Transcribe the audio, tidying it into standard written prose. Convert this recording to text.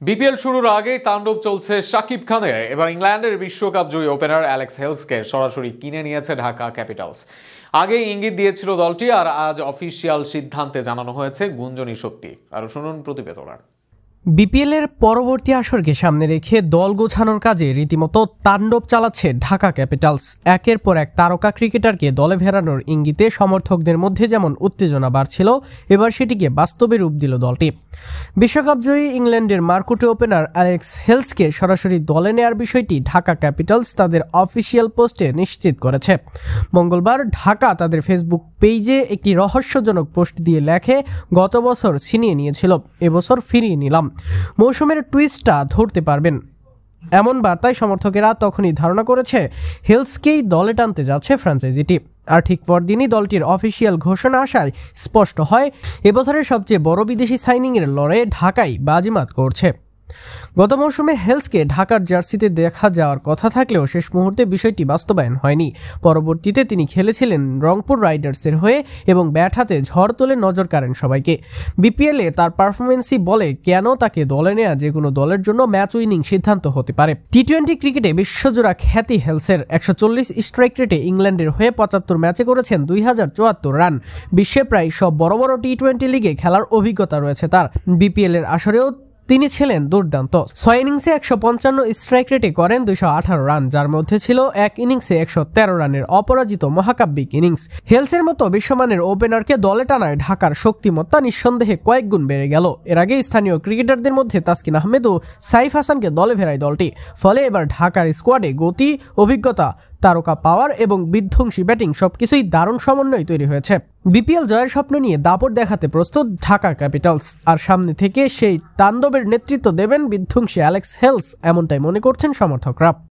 BPL শুরুর আগেই তাণ্ডব চলছে শাকিব খানের। এবার ইংল্যান্ডের বিশ্বকাপ জয়ী ওপেনার অ্যালেক্স হেলসকে সরাসরি কিনে নিয়েছে ঢাকা ক্যাপিটালস। আগেই ইঙ্গিত দিয়েছিল দলটি, আর আজ অফিসিয়াল সিদ্ধান্তে জানানো হয়েছে গুঞ্জনই সত্যি। আরো শুনুন প্রতিবেদন। বিপিএল এর পরবর্তী আসরকে সামনে রেখে দল গোছানোর কাজে রীতিমতো তাণ্ডব চালাচ্ছে ঢাকা ক্যাপিটালস। একের পর এক তারকা ক্রিকেটারকে দলে ফেরানোর ইঙ্গিতে সমর্থকদের মধ্যে যেমন উত্তেজনা বাড়ছিল, এবার সেটিকে বাস্তবে রূপ দিল দলটি। বিশ্বকাপ জয়ী ইংল্যান্ডের মারকুটে ওপেনার অ্যালেক্স হেলসকে সরাসরি দলে নেয়ার বিষয়টি ঢাকা ক্যাপিটালস তাদের অফিসিয়াল পোস্টে নিশ্চিত করেছে। মঙ্গলবার ঢাকা তাদের ফেসবুক পেজে একটি রহস্যজনক পোস্ট দিয়ে লেখে, গত বছর ছিনিয়ে নিয়েছিল, এবছর ফিরিয়ে নিলাম, মৌসুমের টুইস্টটা ধরতে পারবেন। এমন বার্তায় সমর্থকেরা তখনই ধারণা করেছে হেলসকেই দলে টানতে যাচ্ছে ফ্র্যাঞ্চাইজিটি। আর ঠিক পরদিনই দলটির অফিসিয়াল ঘোষণা আসায় স্পষ্ট হয় এবছরের সবচেয়ে বড় বিদেশি সাইনিংয়ের লড়াইয়ে ঢাকাই বাজিমাত করছে। গত মৌসুমে হেলসকে ঢাকার জার্সিতে দেখা যাওয়ার কথা থাকলেও শেষ মুহূর্তে বিষয়টি বাস্তবায়ন হয়নি। পরবর্তীতে তিনি খেলেছিলেন রংপুর রাইডার্সের হয়ে এবং ব্যাট হাতে ঝড় তুলে নজর কাড়েন সবাইকে। বিপিএলে তার পারফরমেন্সই বলে কেন তাকে দলে নেওয়া যে কোনো দলের জন্য ম্যাচ উইনিং সিদ্ধান্ত হতে পারে। টি-20 ক্রিকেটে বিশ্বজোড়া খ্যাতি হেলসের। 140 স্ট্রাইক রেটে ইংল্যান্ডের হয়ে 75 ম্যাচে করেছেন 2074 রান। বিশ্বে প্রায় সব বড় বড় টি-20 লিগে খেলার অভিজ্ঞতা রয়েছে তার। বিপিএল এর আসরেও তিনি ছিলেন দুর্দান্ত। 6 ইনিংসে 155 স্ট্রাইক রেটে করেন 218 রান, যার মধ্যে ছিল এক ইনিংসে 113 রানের অপরাজিত মহাকাব্যিক ইনিংস। হেলসের মতো বিশ্বমানের ওপেনারকে দলে টানায় ঢাকার শক্তিমত্তা নিঃসন্দেহে কয়েক গুণ বেড়ে গেল। এর আগে স্থানীয় ক্রিকেটারদের মধ্যে তাসকিন আহমেদ ও সাইফ হাসানকে দলে ফেরায় দলটি। ফলে এবার ঢাকার স্কোয়াডে গতি, অভিজ্ঞতা, তারকা পাওয়ার এবং বিধ্বংসী ব্যাটিং সবকিছুই দারুণ সমন্বয় তৈরি হয়েছে। বিপিএল জয়ের স্বপ্ন নিয়ে দাপট দেখাতে প্রস্তুত ঢাকা ক্যাপিটালস, আর সামনে থেকে সেই তাণ্ডবের নেতৃত্ব দেবেন বিধ্বংসী অ্যালেক্স হেলস, এমনটাই মনে করছেন সমর্থকরা।